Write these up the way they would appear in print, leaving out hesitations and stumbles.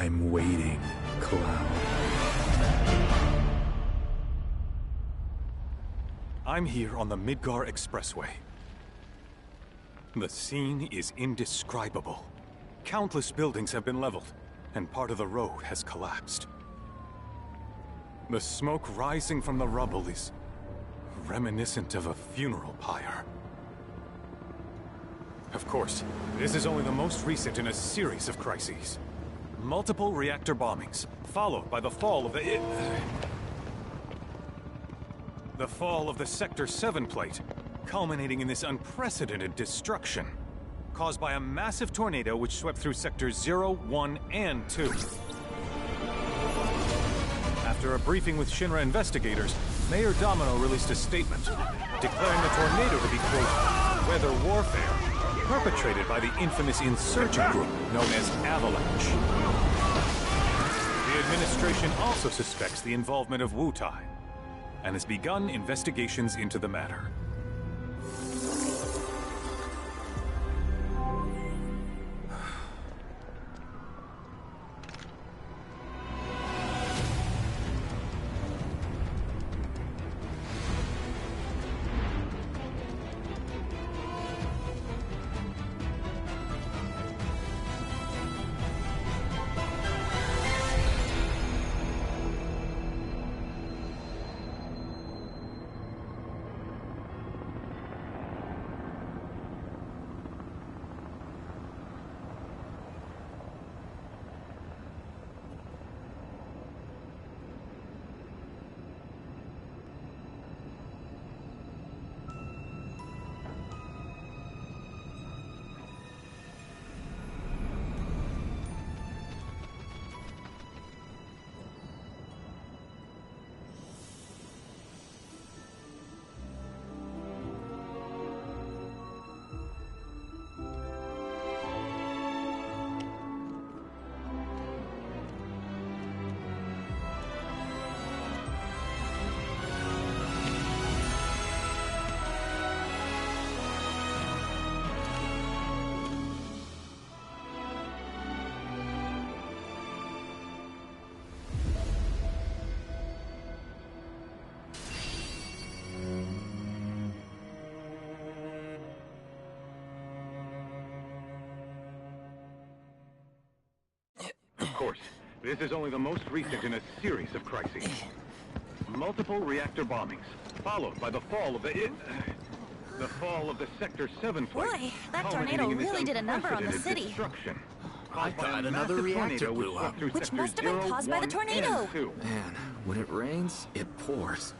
I'm waiting, Cloud. I'm here on the Midgar Expressway. The scene is indescribable. Countless buildings have been leveled, and part of the road has collapsed. The smoke rising from the rubble is reminiscent of a funeral pyre. Of course, this is only the most recent in a series of crises. Multiple reactor bombings, followed by the fall of the Sector 7 plate, culminating in this unprecedented destruction, caused by a massive tornado which swept through Sectors 0, 1, and 2. After a briefing with Shinra investigators, Mayor Domino released a statement, declaring the tornado to be, quote, weather warfare, perpetrated by the infamous insurgent group known as Avalanche. The administration also suspects the involvement of Wutai, and has begun investigations into the matter. Of course, this is only the most recent in a series of crises. Multiple reactor bombings, followed by the fall of the Sector 7 plate. Boy, that tornado really did a number on the city. I thought another reactor blew up. Which must have been caused by the tornado. Man, when it rains, it pours.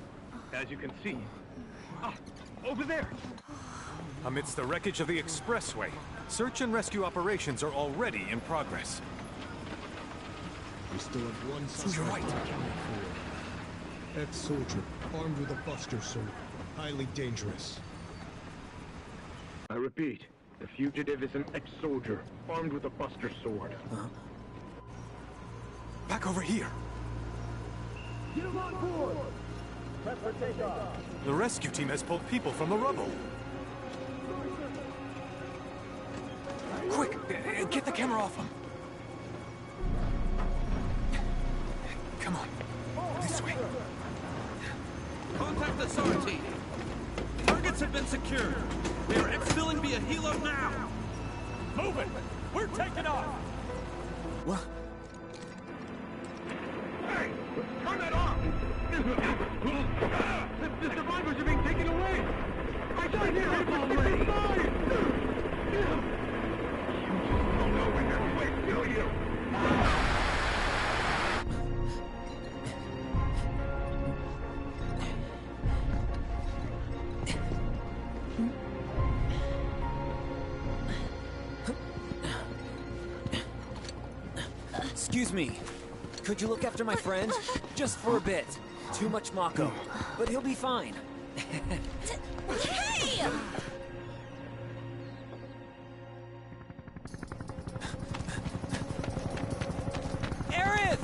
As you can see. Over there! Amidst the wreckage of the expressway, search and rescue operations are already in progress. We still have one So you're right. Ex-soldier, armed with a buster sword. Highly dangerous. I repeat, the fugitive is an ex-soldier, armed with a buster sword. Back over here! Get him on board! Prep for takeoff! The rescue team has pulled people from the rubble. Quick! Get the camera off them! Come on. This way. Contact the SAR team. Targets have been secured. They are exfilling via helo now. Move it! We're taking off! What? Hey! Turn that off! The survivors are being taken away! I got here! Already! You don't know when you're quick, do you? Excuse me. Could you look after my friend? Just for a bit. Too much Mako. But he'll be fine. Hey! Aerith!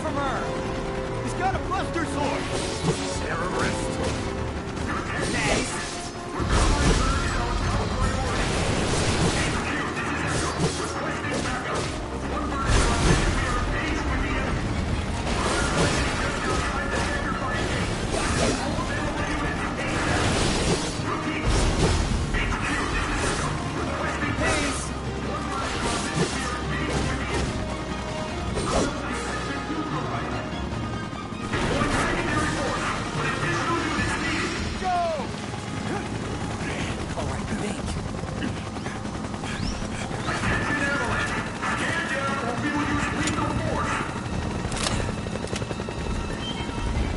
from her! He's got a Buster Sword!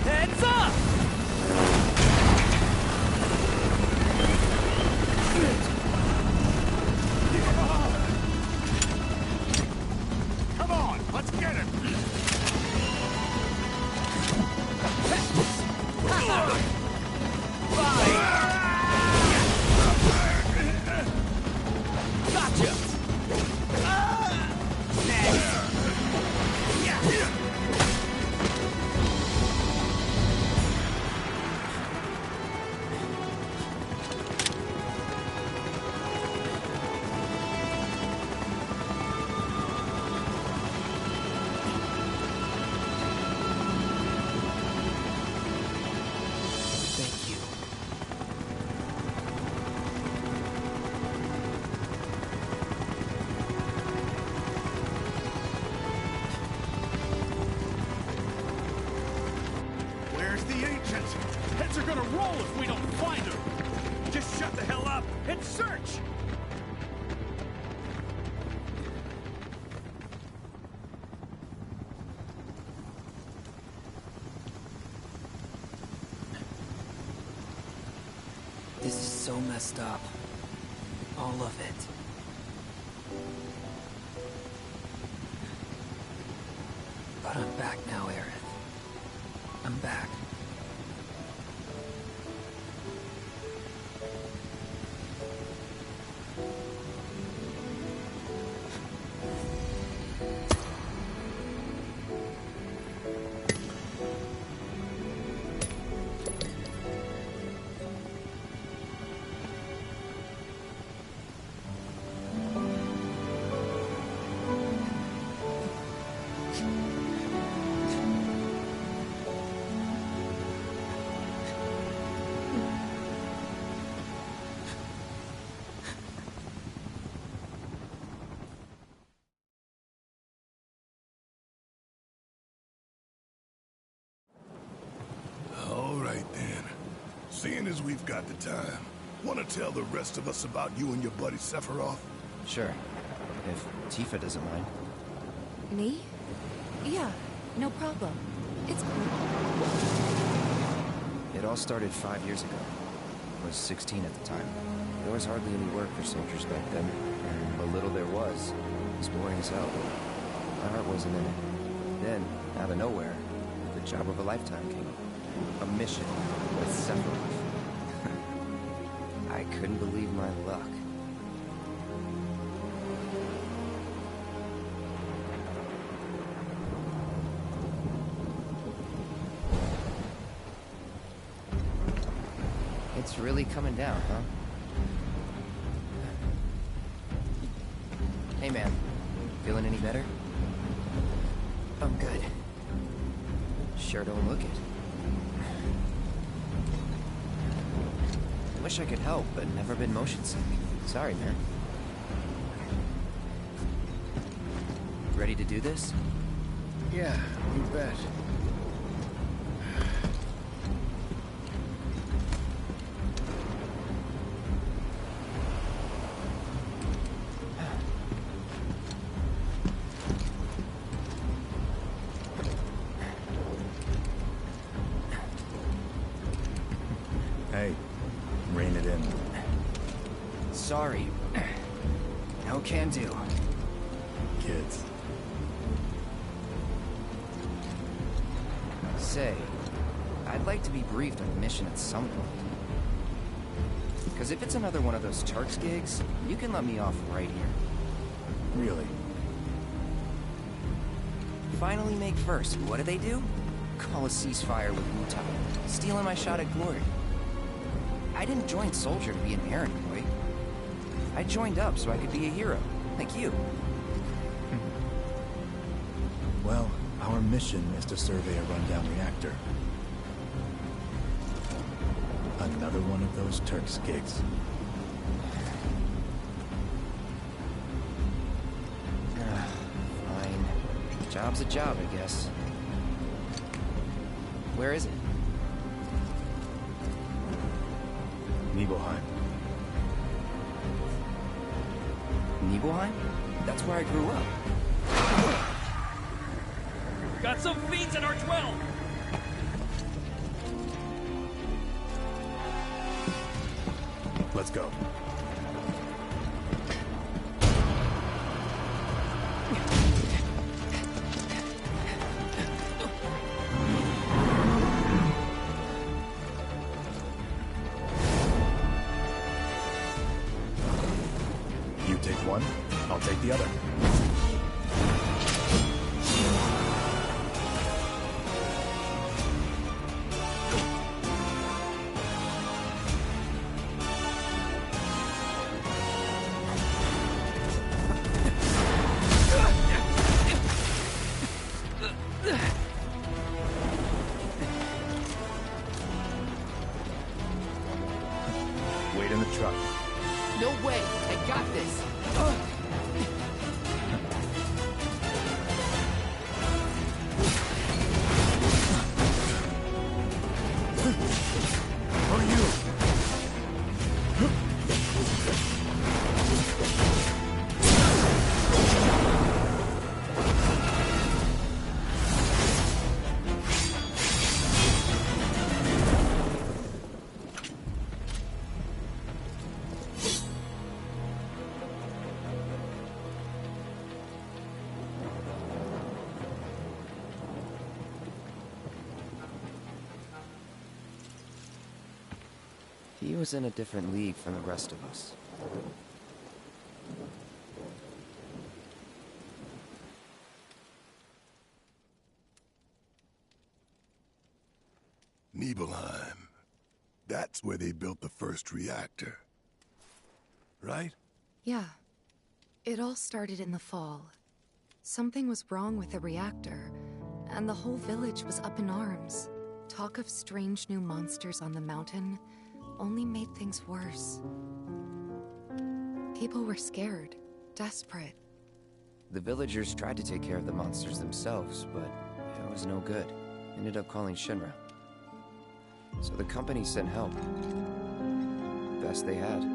Heads up! Come on, let's get him! Gotcha! Thank you. Where's the agent? Heads are gonna roll if we don't find her! Just shut the hell up and search! This is so messed up. All of it. But I'm back now, Aerith. I'm back. All right, then. Seeing as we've got the time, want to tell the rest of us about you and your buddy Sephiroth? Sure. If Tifa doesn't mind. Me? Yeah, no problem. It's cool. It all started 5 years ago. I was 16 at the time. There was hardly any work for soldiers back then, and what little there was boring as hell. My heart wasn't in it. Then, out of nowhere, the job of a lifetime came up. A mission with Sephiroth. I couldn't believe my luck. It's really coming down, huh? Hey, man. Feeling any better? I'm good. Sure don't look it. Wish I could help, but never been motion sick. Sorry, man. Ready to do this? Yeah, you bet. Hey, rein it in. Sorry. No can do. Kids. Say, I'd like to be briefed on the mission at some point. Because if it's another one of those Turks gigs, you can let me off right here. Really? finally make first, what do? Call a ceasefire with Wu-Tai, stealing my shot at glory. I didn't join Soldier to be an errand boy. I joined up so I could be a hero, like you. Well, our mission is to survey a rundown reactor. Another one of those Turks' gigs. Fine. Job's a job, I guess. Where is it? Nibelheim. Nibelheim? That's where I grew up. Got some feeds in our 12! Let's go. You take one, I'll take the other. Wait in the truck. No way! I got this! Are you? He was in a different league from the rest of us. Nibelheim. That's where they built the first reactor. Right? Yeah. It all started in the fall. Something was wrong with the reactor, and the whole village was up in arms. Talk of strange new monsters on the mountain only made things worse. People were scared, desperate. The villagers tried to take care of the monsters themselves, but it was no good. Ended up calling Shinra. So the company sent help. Best they had.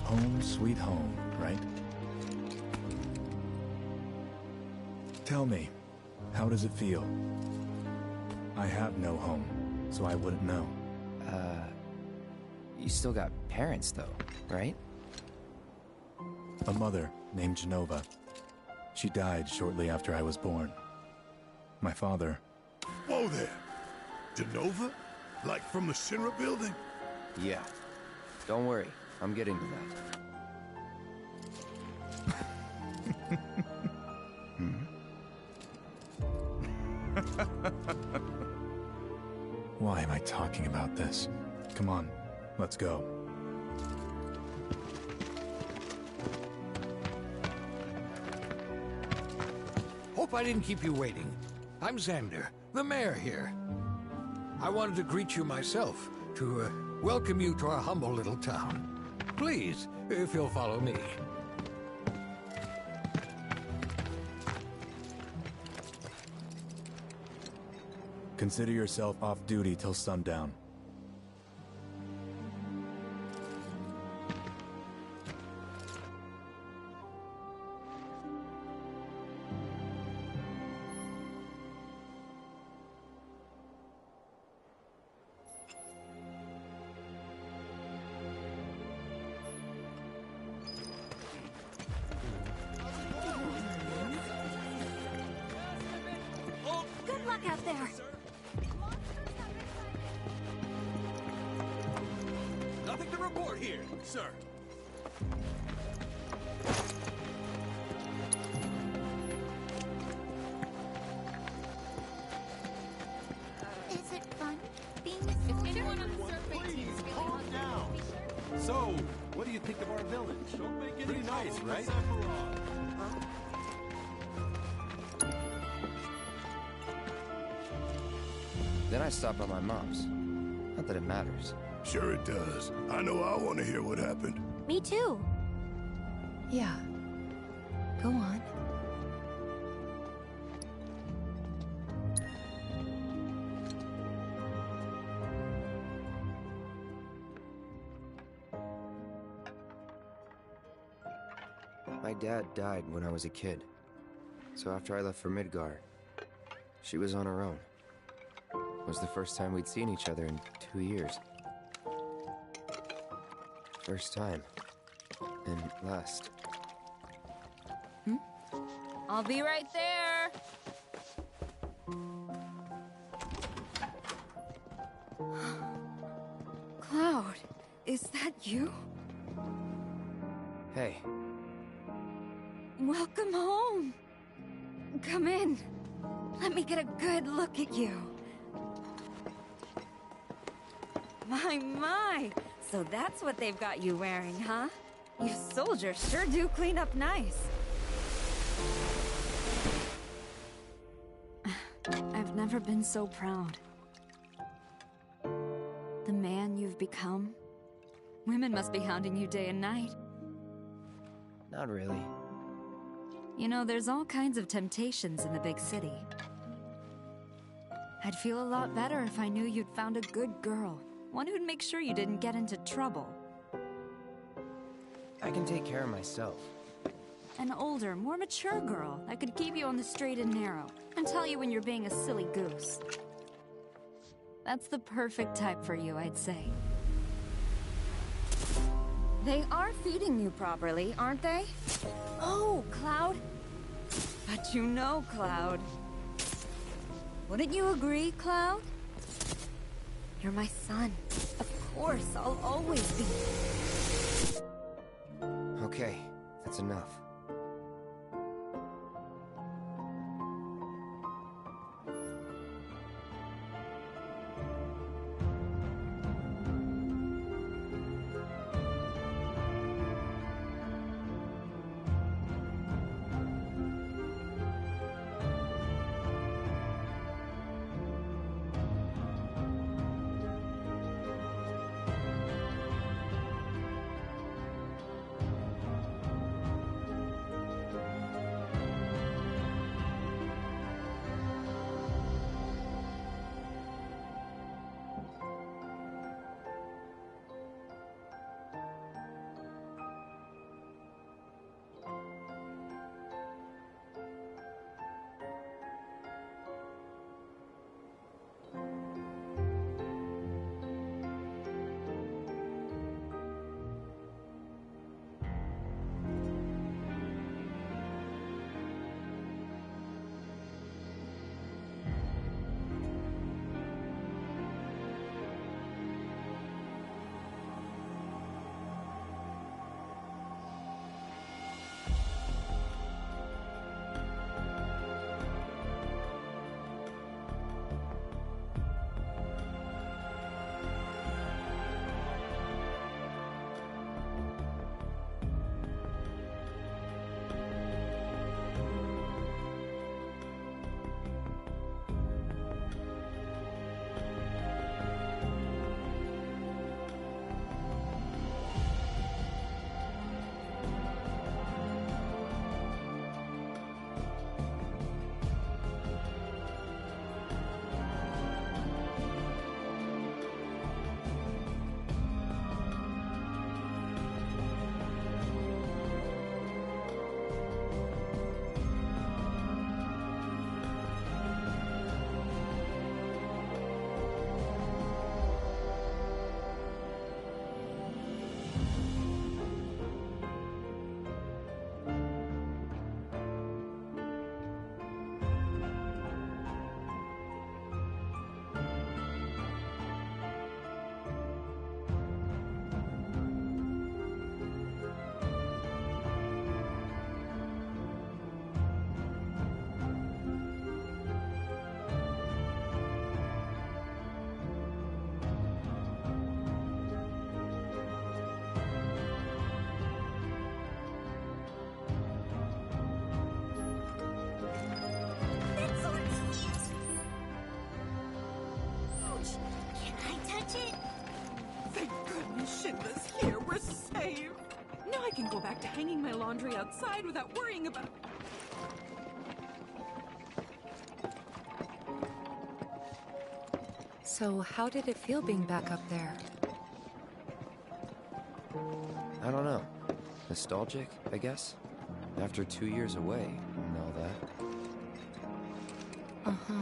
Home sweet home, right? Tell me, how does it feel? I have no home, so I wouldn't know. You still got parents, though, right? A mother named Genova. She died shortly after I was born. My father... Whoa there! Genova? Like from the Shinra building? Yeah. Don't worry, I'm getting to that. Why am I talking about this? Come on, let's go. Hope I didn't keep you waiting. I'm Xander, the mayor here. I wanted to greet you myself, to welcome you to our humble little town. Please, if you'll follow me. Consider yourself off duty till sundown. there! Nothing to report here, sir. Is it fun being a soldier? If anyone on the survey team is feeling calm down. So, what do you think of our village? Don't make any pretty nice, right? Then I stopped by my mom's. Not that it matters. Sure it does. I know I want to hear what happened. Me too. Yeah. Go on. My dad died when I was a kid. So after I left for Midgar, she was on her own. It was the first time we'd seen each other in 2 years. First time. And last. I'll be right there. Cloud, is that you? Hey. Welcome home. Come in. Let me get a good look at you. My. So that's what they've got you wearing, huh? You soldiers sure do clean up nice. I've never been so proud. The man you've become. Women must be hounding you day and night. Not really. You know, there's all kinds of temptations in the big city. I'd feel a lot better if I knew you'd found a good girl. One who'd make sure you didn't get into trouble. I can take care of myself. An older, more mature girl that could keep you on the straight and narrow and tell you when you're being a silly goose. That's the perfect type for you, I'd say. They are feeding you properly, aren't they? Oh, Cloud. But you know, Cloud. Wouldn't you agree, Cloud? You're my son. Of course, I'll always be. Okay, that's enough. I can go back to hanging my laundry outside without worrying about... So, how did it feel being back up there? I don't know. Nostalgic, I guess? After 2 years away and all that. Uh-huh.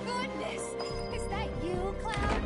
Goodness! Is that you, Cloud?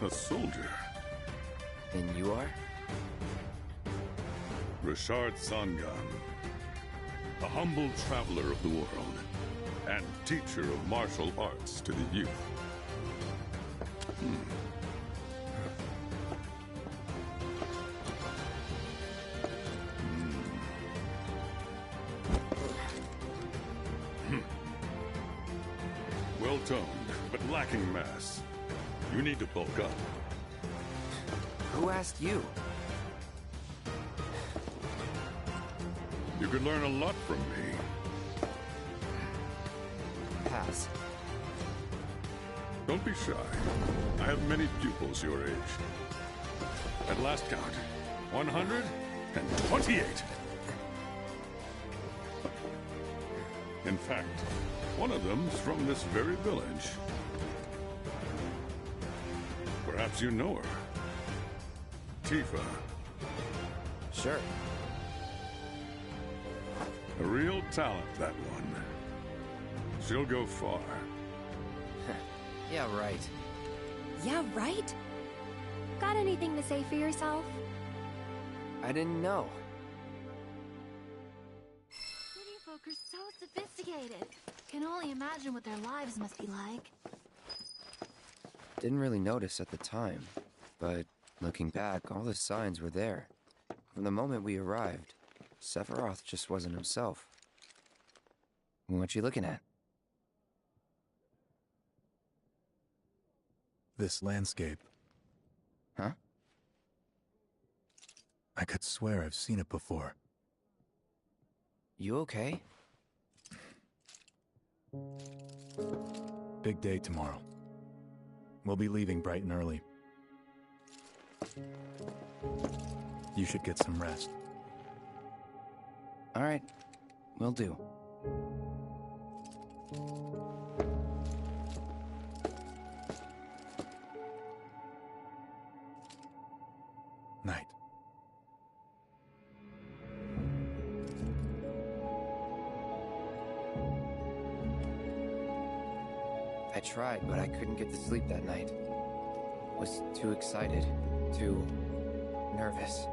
A soldier. And you are? Richard Sangan. A humble traveler of the world. And teacher of martial arts to the youth. Well-toned, but lacking mass. You need to bulk up. Who asked you? You could learn a lot from me. Pass. Don't be shy. I have many pupils your age. At last count, 128. In fact, one of them's from this very village. Perhaps you know her. Tifa. Sure. A real talent, that one. She'll go far. Yeah, right. Yeah, right? Got anything to say for yourself? I didn't know. City folk are so sophisticated. Can only imagine what their lives must be like. Didn't really notice at the time, but looking back, all the signs were there. From the moment we arrived, Sephiroth just wasn't himself. What you looking at? This landscape. Huh? I could swear I've seen it before. You okay? Big day tomorrow. We'll be leaving bright and early. You should get some rest. All right, will do. Night. I tried, but I couldn't get to sleep that night. Was too excited, too nervous.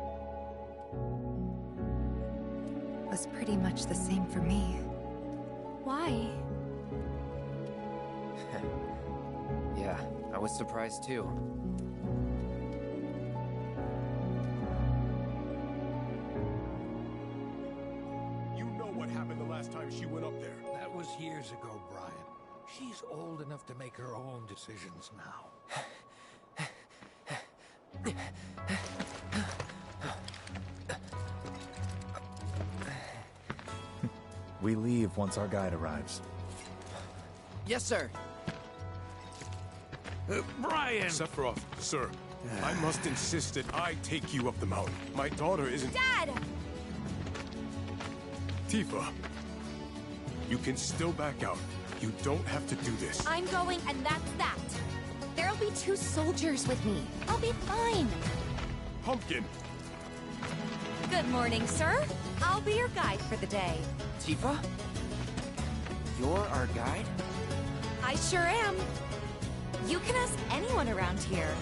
Was pretty much the same for me. Why? Yeah, I was surprised too. You know what happened the last time she went up there. That was years ago, Brian. She's old enough to make her own decisions now. We leave once our guide arrives. Yes, sir. Brian! Sephiroth, sir, I must insist that I take you up the mountain. My daughter isn't... Dad! Tifa, you can still back out. You don't have to do this. I'm going, and that's that. There'll be 2 soldiers with me. I'll be fine. Pumpkin! Good morning, sir. I'll be your guide for the day. Tifa? You're our guide? I sure am. You can ask anyone around here.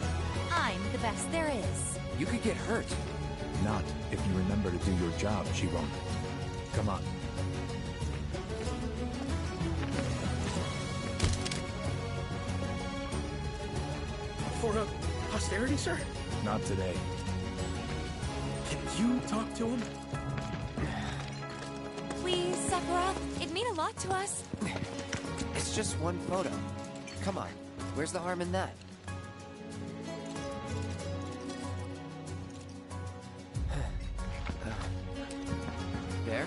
I'm the best there is. You could get hurt. Not if you remember to do your job, she won't. Come on. For posterity, sir? Not today. Can you talk to him? Please, Sephiroth. It'd mean a lot to us. It's just one photo. Come on. Where's the harm in that? There?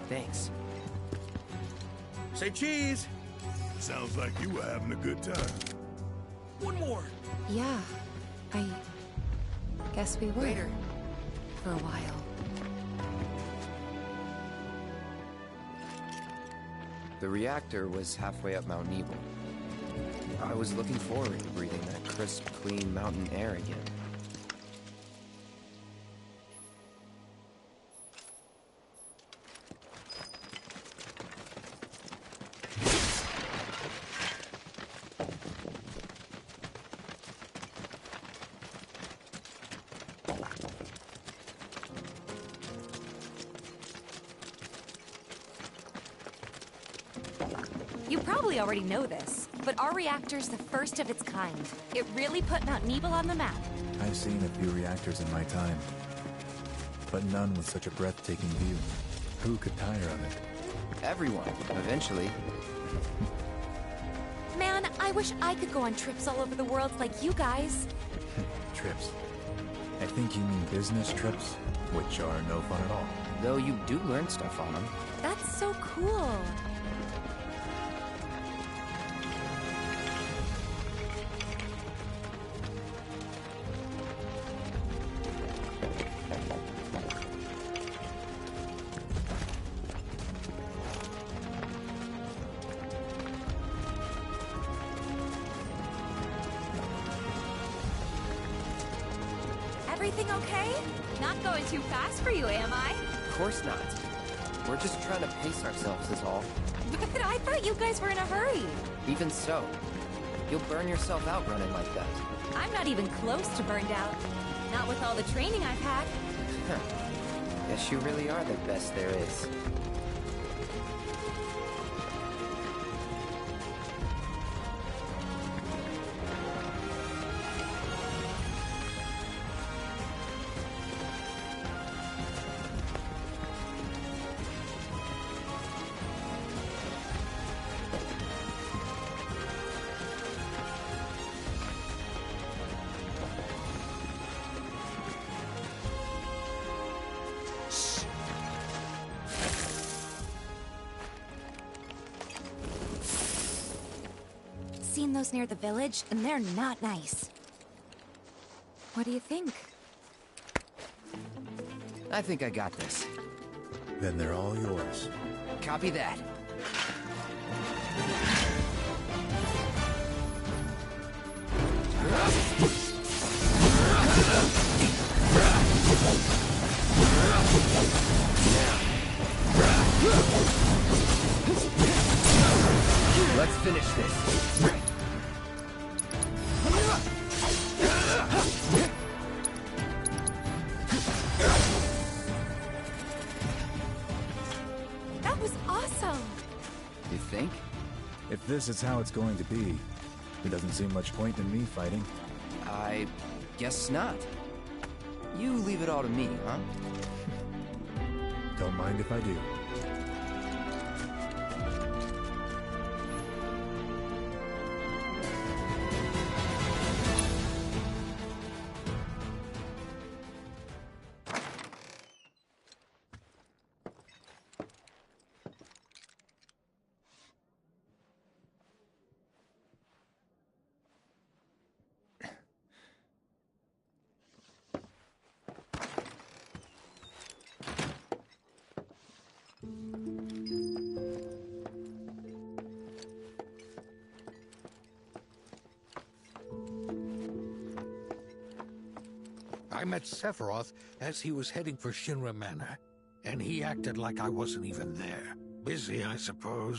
Thanks. Say cheese! Sounds like you were having a good time. One more! Yeah, I guess we were. Later. For a while. The reactor was halfway up Mount Nebel. I was looking forward to breathing that crisp, clean mountain air again. You probably already know this, but our reactor's the first of its kind. It really put Mount Nebel on the map. I've seen a few reactors in my time, but none with such a breathtaking view. Who could tire of it? Everyone, eventually. Man, I wish I could go on trips all over the world like you guys. Trips. I think you mean business trips, which are no fun at all. Though you do learn stuff on them. That's so cool. Everything okay? Not going too fast for you, am I? Of course not. We're just trying to pace ourselves is all. But I thought you guys were in a hurry. Even so, you'll burn yourself out running like that. I'm not even close to burned out. Not with all the training I've had. Guess you really are the best there is. Seen those near the village, and they're not nice. What do you think? I think I got this. Then they're all yours. Copy that. Let's finish this. was awesome! You think? If this is how it's going to be, there doesn't seem much point in me fighting. I guess not. You leave it all to me, huh? Don't mind if I do. I met Sephiroth as he was heading for Shinra Manor, and he acted like I wasn't even there. Busy, I suppose.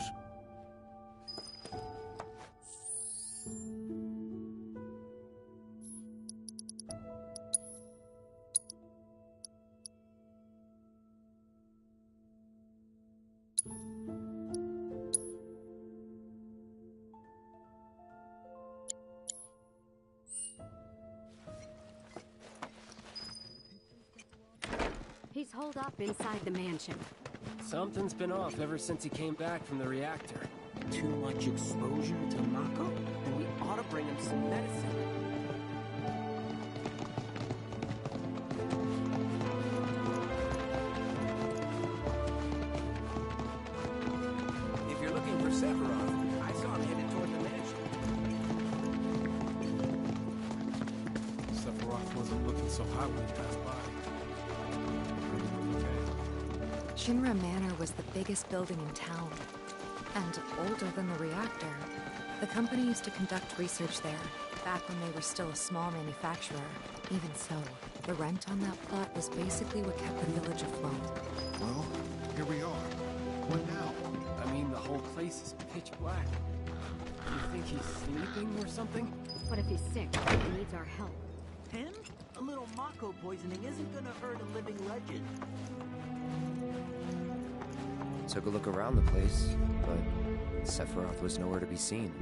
He's holed up inside the mansion. Something's been off ever since he came back from the reactor. Too much exposure to Mako? Then we ought to bring him some medicine. If you're looking for Sephiroth, I saw him headed toward the mansion. Sephiroth wasn't looking so hot when he passed by. Shinra Manor was the biggest building in town, and older than the reactor. The company used to conduct research there, back when they were still a small manufacturer. Even so, the rent on that plot was basically what kept the village afloat. Well, here we are. What now? I mean, the whole place is pitch black. You think he's sleeping or something? What if he's sick and needs our help? Him? A little Mako poisoning isn't gonna hurt a living legend. Took a look around the place, but Sephiroth was nowhere to be seen.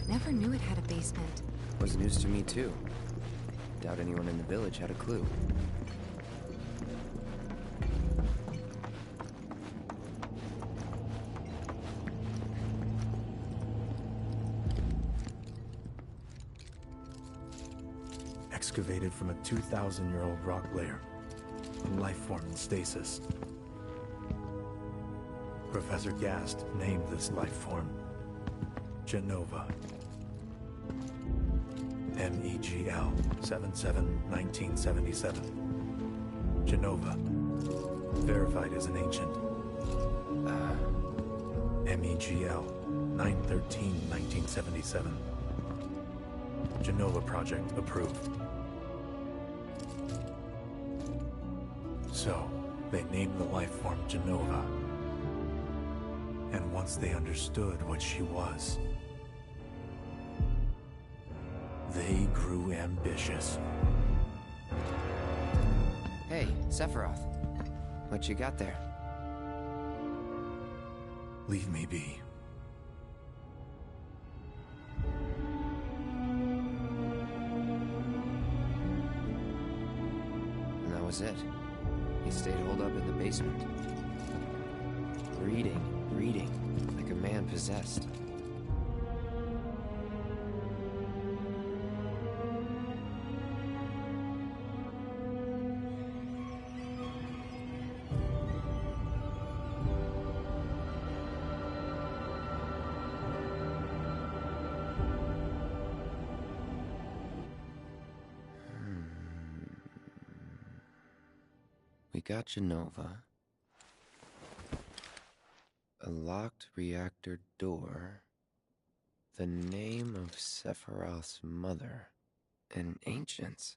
Never knew it had a basement. Was news to me too. Doubt anyone in the village had a clue. Excavated from a 2,000-year-old rock layer. Life form in stasis. Professor Gast named this life form Genova. MEGL 77-1977. Genova. Verified as an ancient. MEGL 913-1977. Genova project approved. So, they named the life form Genova. And once they understood what she was, they grew ambitious. Hey, Sephiroth. What you got there? Leave me be. And that was it. He stayed holed up in the basement. Reading, like a man possessed. We got Genova. A locked reactor door. The name of Sephiroth's mother. and ancients.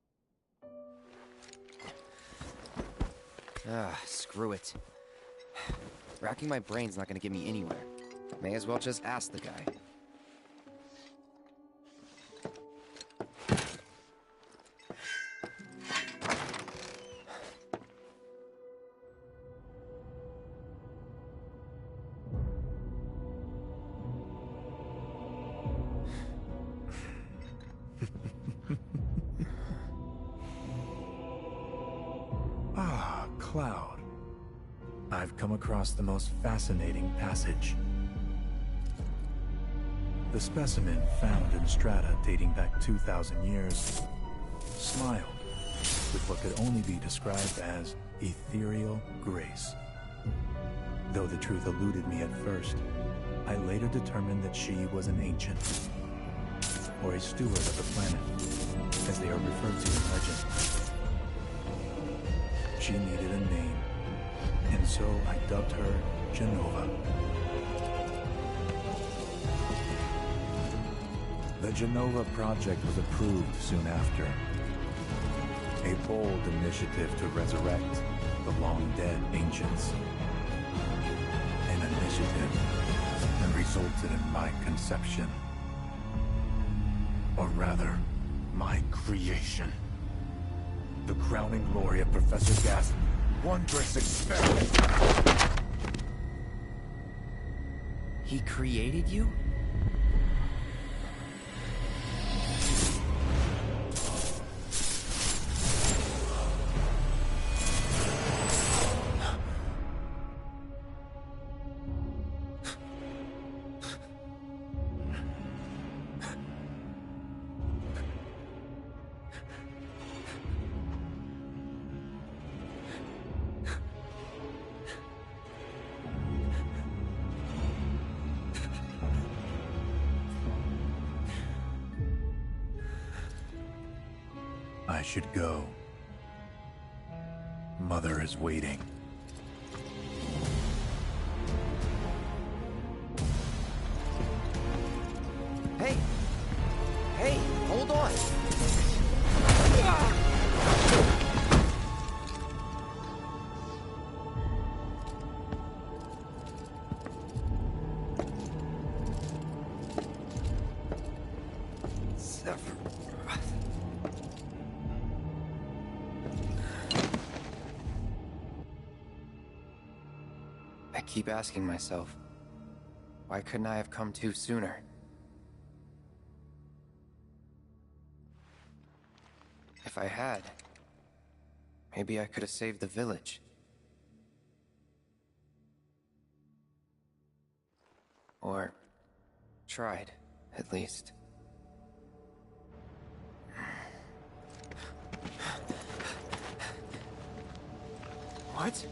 Screw it. Racking my brain's not gonna get me anywhere. May as well just ask the guy. Cloud. I've come across the most fascinating passage. The specimen found in strata dating back 2,000 years smiled with what could only be described as ethereal grace. Though the truth eluded me at first, I later determined that she was an ancient, or a steward of the planet, as they are referred to in legend. She needed a name, and so I dubbed her Genova. The Genova project was approved soon after. A bold initiative to resurrect the long-dead ancients. An initiative that resulted in my conception. Or rather, my creation. The crowning glory of Professor Gas' wondrous experiment. He created you? I should go. Mother is waiting. Hey! Hey, hold on! I keep asking myself, why couldn't I have come to sooner? If I had, maybe I could have saved the village. Or tried, at least. What?